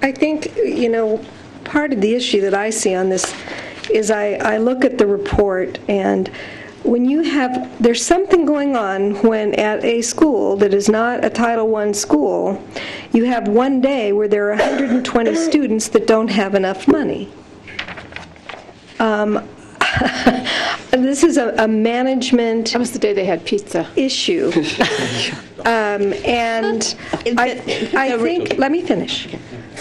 I think, part of the issue that I see on this is I look at the report, and when there's something going on when at a school that is not a Title I school, you have one day where there are 120 students that don't have enough money. This is a management. That was the day they had pizza. Issue. And I think, let me finish.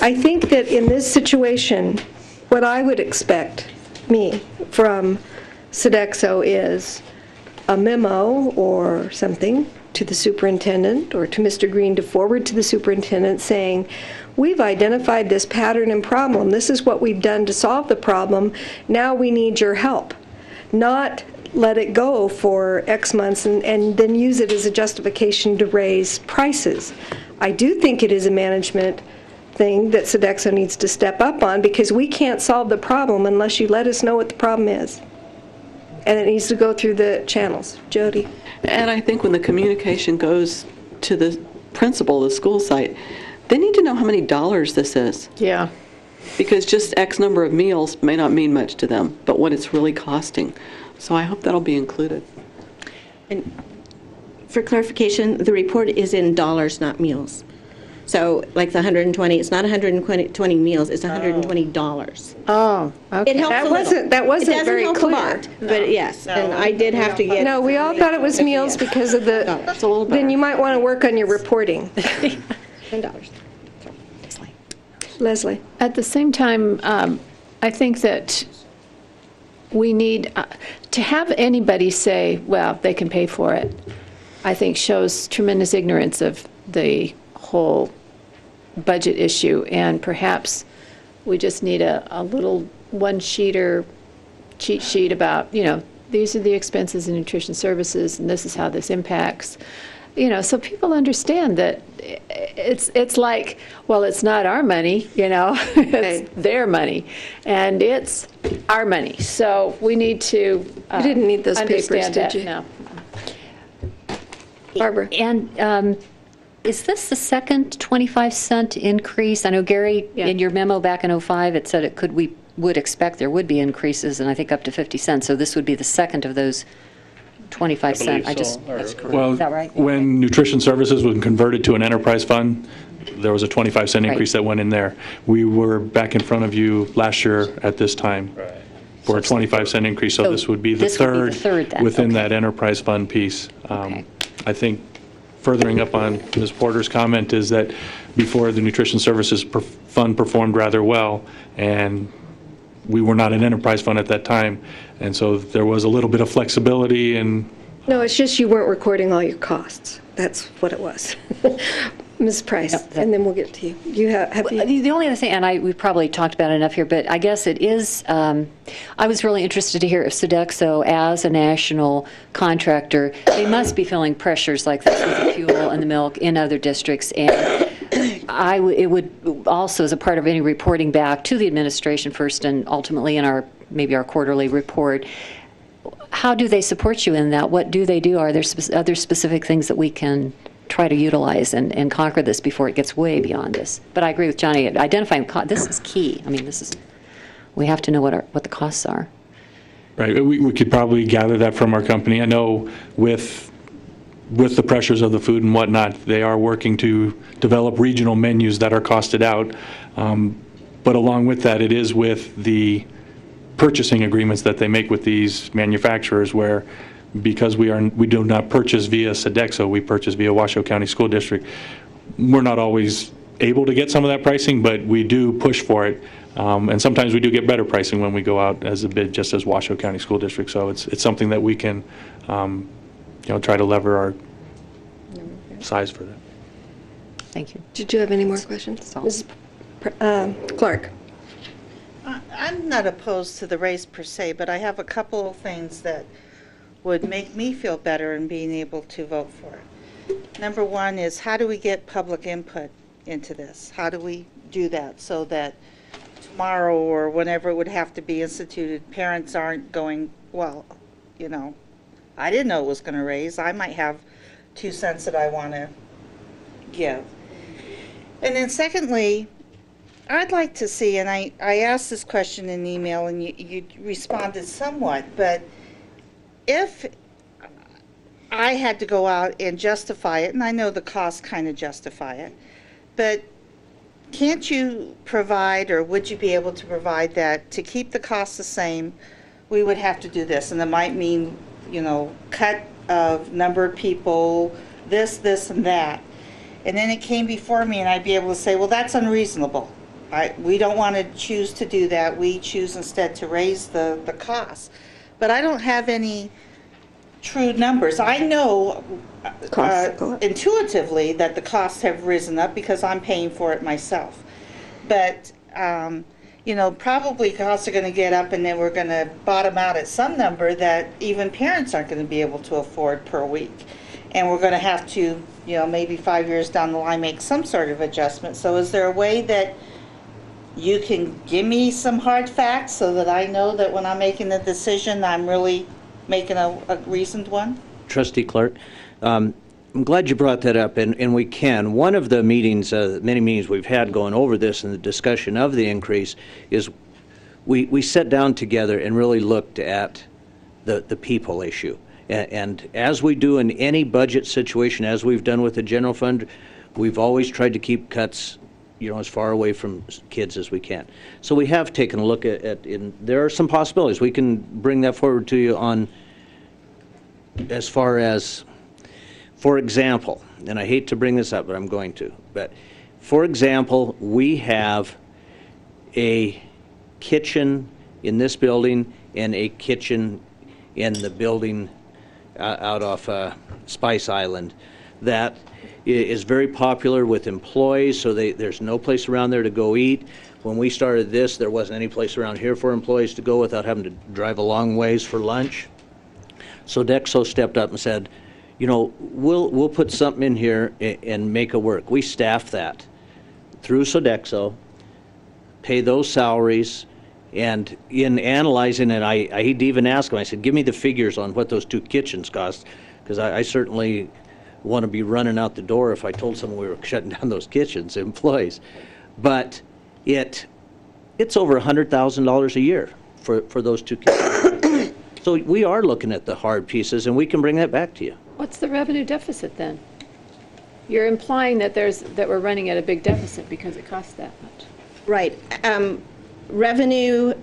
I think that in this situation, what I would expect from Sodexo is a memo or something to the superintendent or to Mr. Grein to forward to the superintendent saying, we've identified this pattern and problem. This is what we've done to solve the problem. Now we need your help. Not let it go for X months and then use it as a justification to raise prices. I do think it is a management thing that Sodexo needs to step up on, because we can't solve the problem unless you let us know what the problem is. And it needs to go through the channels. Jody? And I think when the communication goes to the principal, the school site, they need to know how many dollars this is. Yeah. Because just X number of meals may not mean much to them, but what it's really costing. So I hope that'll be included. And for clarification, the report is in dollars, not meals. So like the 120, it's not 120 meals, it's $120. Oh, okay. It helps That wasn't very help clear. a lot, but yes, and I did have to get. No, we all thought it was meals because of the. That's a little better. Then you might want to work on your reporting. $10. Leslie. At the same time, I think that we need to have anybody say, well, they can pay for it, I think shows tremendous ignorance of the whole budget issue, and perhaps we just need a little one-sheeter cheat sheet about, these are the expenses in nutrition services, and this is how this impacts, so people understand that it's like, well, it's not our money, it's their money, and it's our money. So we need to You didn't need those papers, did you? No. Barbara. And is this the second 25-cent increase? I know, Gary, in your memo back in 2005, it said we would expect there would be increases, and I think up to 50 cents. So this would be the second of those 25 cent. That's correct. Well, is that right? When nutrition services was converted to an enterprise fund, there was a 25-cent increase that went in there. We were back in front of you last year at this time for a 25-cent increase. So this would be the third within that enterprise fund piece. I think furthering up on Ms. Porter's comment is that before the nutrition services fund performed rather well, and we were not an enterprise fund at that time, and so there was a little bit of flexibility. And no, it's just you weren't recording all your costs. That's what it was. Ms. Price, and then we'll get to you. You have you? The only other thing, and we've probably talked about it enough here, but I guess it is, I was really interested to hear if Sodexo, as a national contractor, they must be feeling pressures like this with the fuel and the milk in other districts, and it would also, as a part of any reporting back to the administration first and ultimately in maybe our quarterly report, how do they support you in that? What do they do? Are there other specific things that we can try to utilize and conquer this before it gets way beyond this? But I agree with Johnny. Identifying this is key. I mean, we have to know what the costs are. Right. We could probably gather that from our company. I know with the pressures of the food and whatnot, they are working to develop regional menus that are costed out. But along with that, it is with the purchasing agreements that they make with these manufacturers, where because we do not purchase via Sodexo, we purchase via Washoe County School District. We're not always able to get some of that pricing, but we do push for it, and sometimes we do get better pricing when we go out as a bid, just as Washoe County School District. So it's something that we can, try to lever our size for that. Thank you. Did you have any more questions, Mrs. Clark? I'm not opposed to the raise per se, but I have a couple of things that would make me feel better in being able to vote for it. Number one is, how do we get public input into this? How do we do that so that tomorrow or whenever it would have to be instituted, parents aren't going, well, I didn't know it was going to raise. I might have 2 cents that I want to give. And then secondly, I'd like to see, and I asked this question in email, and you responded somewhat, but if I had to go out and justify it, and I know the costs kind of justify it, but can't you provide, or would you be able to provide that to keep the costs the same, we would have to do this, and it might mean, cut of number of people, this, and that. And then it came before me, and I'd be able to say, well, that's unreasonable. We don't want to choose to do that. We choose instead to raise the costs. But I don't have any true numbers. I know intuitively that the costs have risen up because I'm paying for it myself. But, probably costs are going to get up, and then we're going to bottom out at some number that even parents aren't going to be able to afford per week. And we're going to have to, maybe 5 years down the line, make some sort of adjustment. So is there a way that you can give me some hard facts so that I know that when I'm making a decision, I'm really making a reasoned one? Trustee Clark, I'm glad you brought that up, and we can. One of the meetings, many meetings we've had going over this and the discussion of the increase is we sat down together and really looked at the people issue. And as we do in any budget situation, as we've done with the general fund, we've always tried to keep cuts as far away from kids as we can. So we have taken a look at there are some possibilities. We can bring that forward to you on as far as, for example, and I hate to bring this up, but I'm going to, but for example, we have a kitchen in this building and a kitchen in the building out off Spice Island that is very popular with employees, so there's no place around there to go eat. When we started this, there wasn't any place around here for employees to go without having to drive a long ways for lunch. So Sodexo stepped up and said, we'll put something in here and make it work. We staff that through Sodexo, pay those salaries, and in analyzing it, I hate to even ask them, I said, give me the figures on what those two kitchens cost, because I certainly want to be running out the door if I told someone we were shutting down those kitchens, employees. But it's over $100,000 a year for those two kitchens. So we are looking at the hard pieces, and we can bring that back to you. What's the revenue deficit then? You're implying that we're running at a big deficit because it costs that much. Right. Revenue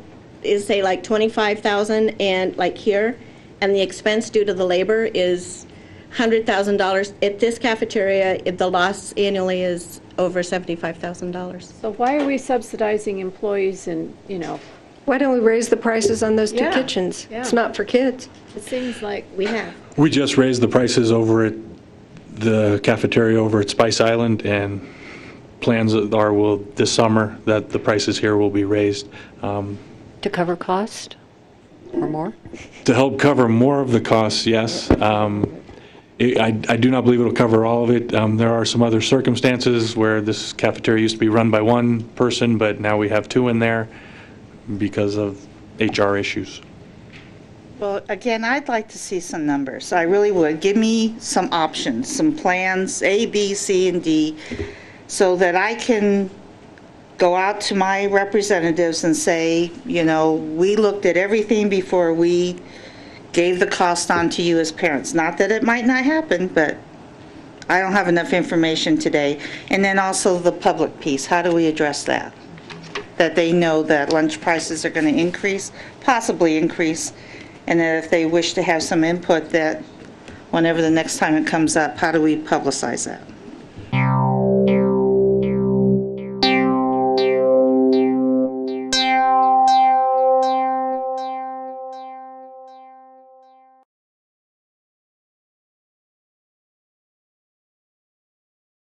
is, say, like $25,000, and like here, and the expense due to the labor is $100,000. At this cafeteria, the loss annually is over $75,000. So why are we subsidizing employees and, Why don't we raise the prices on those two Yeah, kitchens? yeah. It's not for kids. it seems like We have. We just raised the prices over at the cafeteria over at Spice Island, and plans are this summer that the prices here will be raised. To cover cost or more? To help cover more of the costs, yes. I do not believe it'll cover all of it. There are some other circumstances where this cafeteria used to be run by one person, but now we have two in there because of HR issues. Well, again, I'd like to see some numbers. I really would. Give me some options, some plans, A, B, C, and D, so that I can go out to my representatives and say, we looked at everything before we gave the cost on to you as parents. Not that it might not happen, but I don't have enough information today. And then also the public piece. How do we address that? That they know that lunch prices are going to increase, possibly increase, and that if they wish to have some input, that whenever the next time it comes up, how do we publicize that?